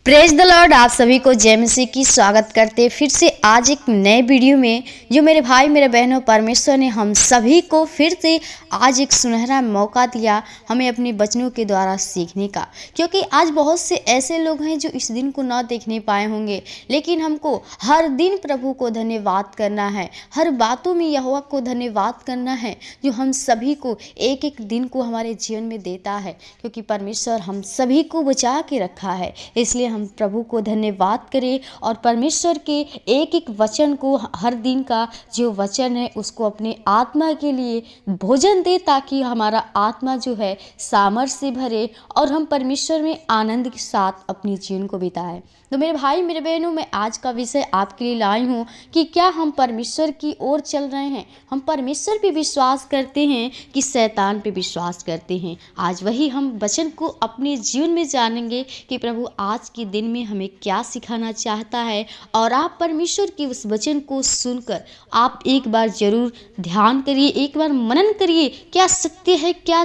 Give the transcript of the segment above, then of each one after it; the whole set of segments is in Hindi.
Praise the Lord. आप सभी को जय मसीह की स्वागत करते फिर से आज एक नए वीडियो में। जो मेरे भाई मेरे बहनों, परमेश्वर ने हम सभी को फिर से आज एक सुनहरा मौका दिया हमें अपने वचनों के द्वारा सीखने का, क्योंकि आज बहुत से ऐसे लोग हैं जो इस दिन को ना देखने पाए होंगे, लेकिन हमको हर दिन प्रभु को धन्यवाद करना है, हर बातों में यहोवा को धन्यवाद करना है जो हम सभी को एक एक दिन को हमारे जीवन में देता है, क्योंकि परमेश्वर हम सभी को बचा के रखा है। इसलिए हम प्रभु को धन्यवाद करें और परमेश्वर के एक एक वचन को, हर दिन का जो वचन है उसको अपने आत्मा के लिए भोजन दे, ताकि हमारा आत्मा जो है सामर्थ से भरे और हम परमेश्वर में आनंद के साथ अपने जीवन को बिताएं। तो मेरे भाई मेरे बहनों, मैं आज का विषय आपके लिए लाई हूँ कि क्या हम परमेश्वर की ओर चल रहे हैं, हम परमेश्वर पे विश्वास करते हैं कि शैतान पे विश्वास करते हैं। आज वही हम वचन को अपने जीवन में जानेंगे कि प्रभु आज के दिन में हमें क्या सिखाना चाहता है, और आप परमेश्वर के उस वचन को सुनकर आप एक बार जरूर ध्यान करिए, एक बार मनन करिए, क्या सत्य है क्या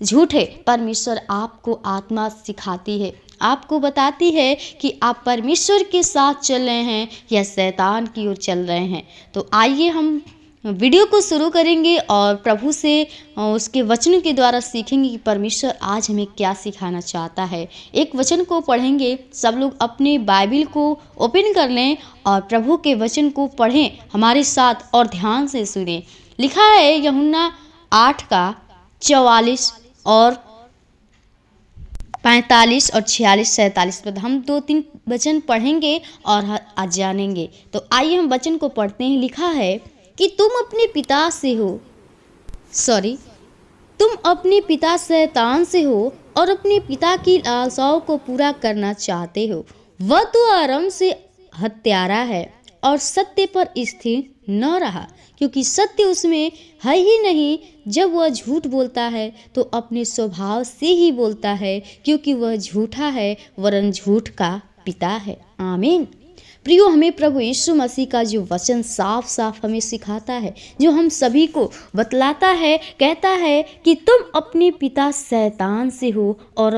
झूठ है। परमेश्वर आपको आत्मा सिखाती है, आपको बताती है कि आप परमेश्वर के साथ चल रहे हैं या शैतान की ओर चल रहे हैं। तो आइए हम वीडियो को शुरू करेंगे और प्रभु से उसके वचनों के द्वारा सीखेंगे कि परमेश्वर आज हमें क्या सिखाना चाहता है। एक वचन को पढ़ेंगे, सब लोग अपने बाइबल को ओपन कर लें और प्रभु के वचन को पढ़ें हमारे साथ और ध्यान से सुनें। लिखा है यूहन्ना 8:44 और 45 और 46 47 पर। हम 2-3 वचन पढ़ेंगे और आज जानेंगे। तो आइए हम वचन को पढ़ते हैं। लिखा है कि तुम अपने पिता शैतान से हो और अपने पिता की लालसाओं को पूरा करना चाहते हो। वह तो आरंभ से हत्यारा है और सत्य पर स्थिर न रहा, क्योंकि सत्य उसमें है ही नहीं। जब वह झूठ बोलता है तो अपने स्वभाव से ही बोलता है, क्योंकि वह झूठा है वरन झूठ का पिता है। आमीन। प्रियो, हमें प्रभु यीशु मसीह का जो वचन साफ साफ हमें सिखाता है, जो हम सभी को बतलाता है, कहता है कि तुम अपने पिता शैतान से हो और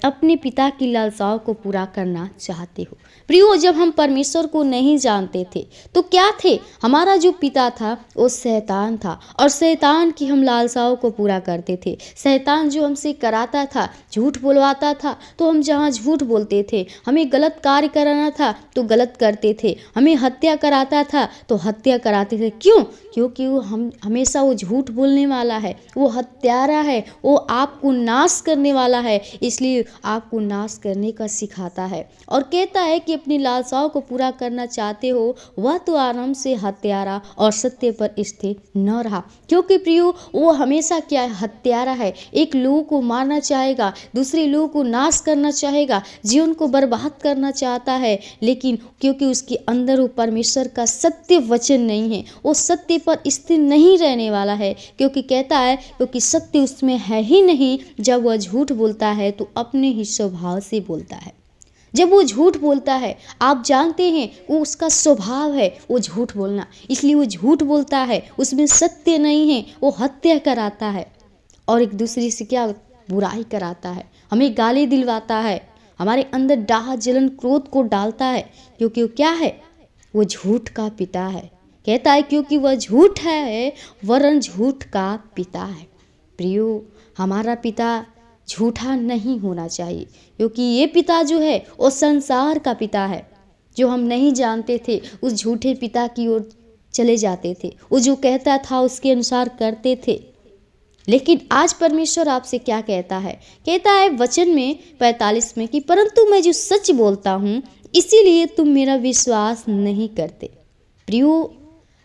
अपने पिता की लालसाओं को पूरा करना चाहते हो। प्रियो, जब हम परमेश्वर को नहीं जानते थे तो क्या थे? हमारा जो पिता था वो शैतान था, और शैतान की हम लालसाओं को पूरा करते थे। शैतान जो हमसे कराता था, झूठ बोलवाता था तो हम जहाँ झूठ बोलते थे, हमें गलत कार्य कराना था तो गलत करते थे, हमें हत्या कराता था तो हत्या कराते थे। क्यों? क्योंकि वो हमेशा वो झूठ बोलने वाला है, वो हत्यारा है, वो आपको नाश करने वाला है, इसलिए आपको नाश करने का सिखाता है और कहता है कि अपनी लालसाओं को पूरा करना चाहते हो। वह तो आरंभ से हत्यारा और सत्य पर स्थिर न रहा, क्योंकि प्रियो वो हमेशा क्या है? हत्यारा है। एक लोगों को मारना चाहेगा, दूसरे लोगों को नाश करना चाहेगा, जीवन को बर्बाद करना चाहता है, लेकिन क्योंकि उसके अंदर वो परमेश्वर का सत्य वचन नहीं है, वो सत्य पर स्थिर नहीं रहने वाला है, क्योंकि कहता है क्योंकि सत्य उसमें है ही नहीं। जब वह झूठ बोलता है तो अपने ही स्वभाव से बोलता है। जब वो झूठ बोलता है, आप जानते हैं वो उसका स्वभाव है वो झूठ बोलना, इसलिए वो झूठ बोलता है, उसमें सत्य नहीं है। वो हत्या कराता है और एक दूसरे से क्या बुराई कराता है, हमें गाली दिलवाता है, हमारे अंदर डाह जलन क्रोध को डालता है, क्योंकि वो क्या है? वो झूठ का पिता है। कहता है क्योंकि वह झूठ है वरन झूठ का पिता है। प्रियो, हमारा पिता झूठा नहीं होना चाहिए, क्योंकि ये पिता जो है वो संसार का पिता है। जो हम नहीं जानते थे उस झूठे पिता की ओर चले जाते थे, वो जो कहता था उसके अनुसार करते थे। लेकिन आज परमेश्वर आपसे क्या कहता है? कहता है वचन में 45 में कि परंतु मैं जो सच बोलता हूँ इसीलिए तुम मेरा विश्वास नहीं करते। प्रियो,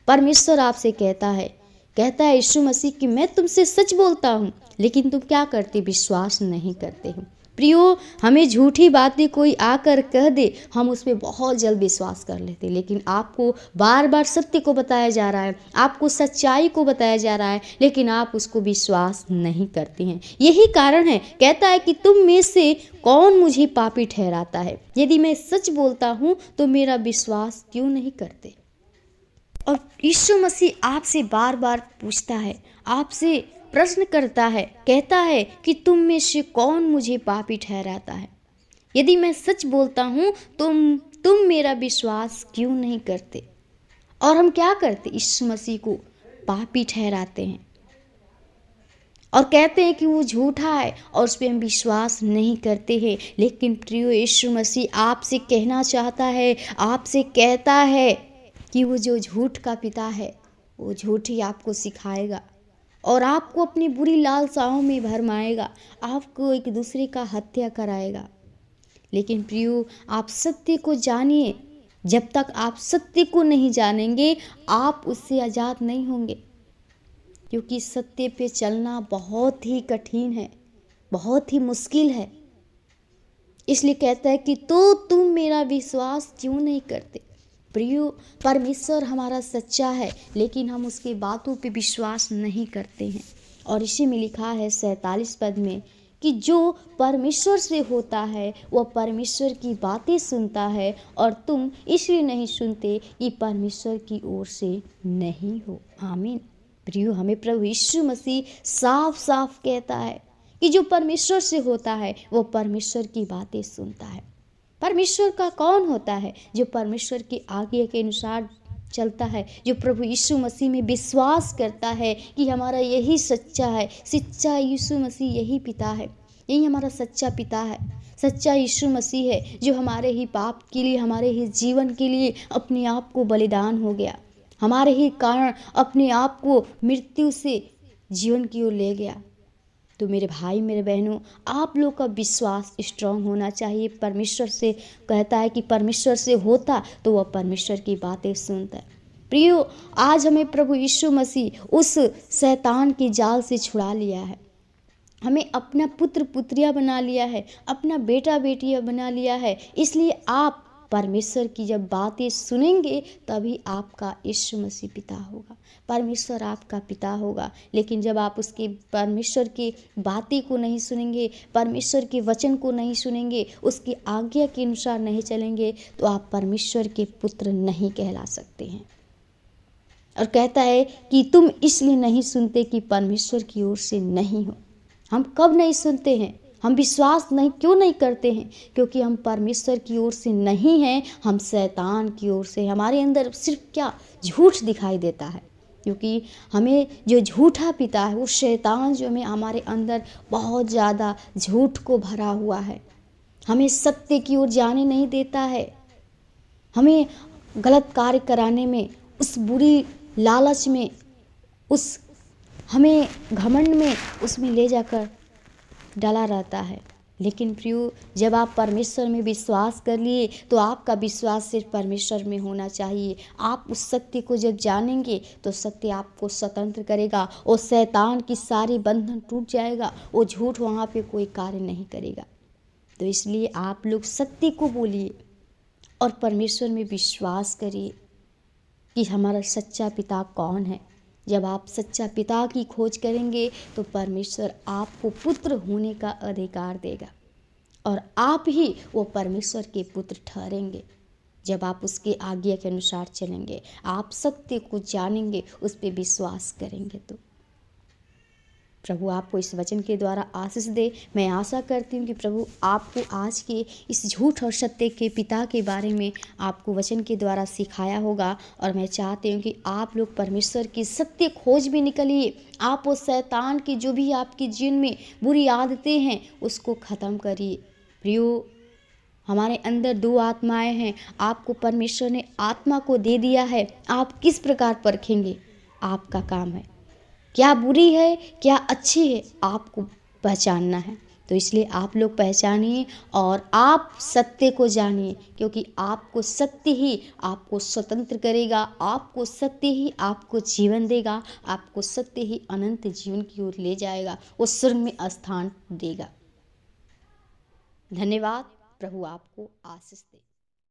परमेश्वर आपसे कहता है यीशु मसीह कि मैं तुमसे सच बोलता हूँ, लेकिन तुम क्या करते? विश्वास नहीं करते हो। प्रियो, हमें झूठी बातें कोई आकर कह दे, हम उस पर बहुत जल्द विश्वास कर लेते, लेकिन आपको बार बार सत्य को बताया जा रहा है, आपको सच्चाई को बताया जा रहा है, लेकिन आप उसको विश्वास नहीं करते हैं। यही कारण है, कहता है कि तुम में से कौन मुझे पापी ठहराता है? यदि मैं सच बोलता हूँ तो मेरा विश्वास क्यों नहीं करते? और यीशु मसीह आपसे बार बार पूछता है, आपसे प्रश्न करता है, कहता है कि तुम में से कौन मुझे पापी ठहराता है? यदि मैं सच बोलता हूँ तो तुम मेरा विश्वास क्यों नहीं करते। और हम क्या करते, यीशु मसीह को पापी ठहराते हैं और कहते हैं कि वो झूठा है और उस पर हम विश्वास नहीं करते हैं। लेकिन प्रियो, यीशु मसीह आपसे कहना चाहता है, आपसे कहता है कि वो जो झूठ का पिता है वो झूठ ही आपको सिखाएगा और आपको अपनी बुरी लालसाओं में भरमाएगा, आपको एक दूसरे का हत्या कराएगा। लेकिन प्रियो, आप सत्य को जानिए। जब तक आप सत्य को नहीं जानेंगे आप उससे आज़ाद नहीं होंगे, क्योंकि सत्य पे चलना बहुत ही कठिन है, बहुत ही मुश्किल है। इसलिए कहता है कि तो तुम मेरा विश्वास क्यों नहीं करते। प्रियो, परमेश्वर हमारा सच्चा है लेकिन हम उसकी बातों पे विश्वास नहीं करते हैं। और इसी में लिखा है 47 पद में कि जो परमेश्वर से होता है वह परमेश्वर की बातें सुनता है और तुम इसलिए नहीं सुनते कि परमेश्वर की ओर से नहीं हो। आमीन। प्रियो, हमें प्रभु यीशु मसीह साफ साफ कहता है कि जो परमेश्वर से होता है वो परमेश्वर की बातें सुनता है। परमेश्वर का कौन होता है? जो परमेश्वर की आज्ञा के अनुसार चलता है, जो प्रभु यीशु मसीह में विश्वास करता है कि हमारा यही सच्चा है, सच्चा यीशु मसीह यही पिता है, यही हमारा सच्चा पिता है, सच्चा यीशु मसीह है जो हमारे ही पाप के लिए, हमारे ही जीवन के लिए अपने आप को बलिदान हो गया, हमारे ही कारण अपने आप को मृत्यु से जीवन की ओर ले गया। तो मेरे भाई, मेरे बहनों, आप लोग का विश्वास स्ट्रांग होना चाहिए। परमेश्वर से कहता है कि परमेश्वर से होता तो वह परमेश्वर की बातें सुनता है। प्रियो, आज हमें प्रभु यीशु मसीह उस शैतान की जाल से छुड़ा लिया है, हमें अपना पुत्र पुत्रियां बना लिया है, अपना बेटा बेटियां बना लिया है। इसलिए आप परमेश्वर की जब बातें सुनेंगे तभी आपका यीशु मसीह पिता होगा, परमेश्वर आपका पिता होगा। लेकिन जब आप उसके परमेश्वर की बातें को नहीं सुनेंगे, परमेश्वर के वचन को नहीं सुनेंगे, उसकी आज्ञा के अनुसार नहीं चलेंगे तो आप परमेश्वर के पुत्र नहीं कहला सकते हैं। और कहता है कि तुम इसलिए नहीं सुनते कि परमेश्वर की ओर से नहीं हो। हम कब नहीं सुनते हैं, हम विश्वास नहीं क्यों नहीं करते हैं? क्योंकि हम परमेश्वर की ओर से नहीं हैं, हम शैतान की ओर से। हमारे अंदर सिर्फ क्या झूठ दिखाई देता है, क्योंकि हमें जो झूठा पिता है वो शैतान जो हमारे अंदर बहुत ज़्यादा झूठ को भरा हुआ है, हमें सत्य की ओर जाने नहीं देता है, हमें गलत कार्य कराने में, उस बुरी लालच में, उस हमें घमंड में, उसमें ले जाकर डाला रहता है। लेकिन प्रियो, जब आप परमेश्वर में विश्वास कर लिए तो आपका विश्वास सिर्फ परमेश्वर में होना चाहिए। आप उस सत्य को जब जानेंगे तो सत्य आपको स्वतंत्र करेगा और शैतान की सारी बंधन टूट जाएगा, वो झूठ वहाँ पे कोई कार्य नहीं करेगा। तो इसलिए आप लोग सत्य को बोलिए और परमेश्वर में विश्वास करिए कि हमारा सच्चा पिता कौन है। जब आप सच्चा पिता की खोज करेंगे तो परमेश्वर आपको पुत्र होने का अधिकार देगा और आप ही वो परमेश्वर के पुत्र ठहरेंगे। जब आप उसके आज्ञा के अनुसार चलेंगे, आप सत्य को जानेंगे, उस पर विश्वास करेंगे। तो प्रभु आपको इस वचन के द्वारा आशीष दे। मैं आशा करती हूँ कि प्रभु आपको आज के इस झूठ और सत्य के पिता के बारे में आपको वचन के द्वारा सिखाया होगा। और मैं चाहती हूँ कि आप लोग परमेश्वर की सत्य खोज में निकलिए। आप उस शैतान की जो भी आपके जीवन में बुरी आदतें हैं उसको ख़त्म करिए। प्रियो, हमारे अंदर दो आत्माएं हैं, आपको परमेश्वर ने आत्मा को दे दिया है। आप किस प्रकार परखेंगे, आपका काम है। क्या बुरी है क्या अच्छी है आपको पहचानना है। तो इसलिए आप लोग पहचानिए और आप सत्य को जानिए, क्योंकि आपको सत्य ही आपको स्वतंत्र करेगा, आपको सत्य ही आपको जीवन देगा, आपको सत्य ही अनंत जीवन की ओर ले जाएगा, वो स्वर्ग में स्थान देगा। धन्यवाद। प्रभु आपको आशीष दे।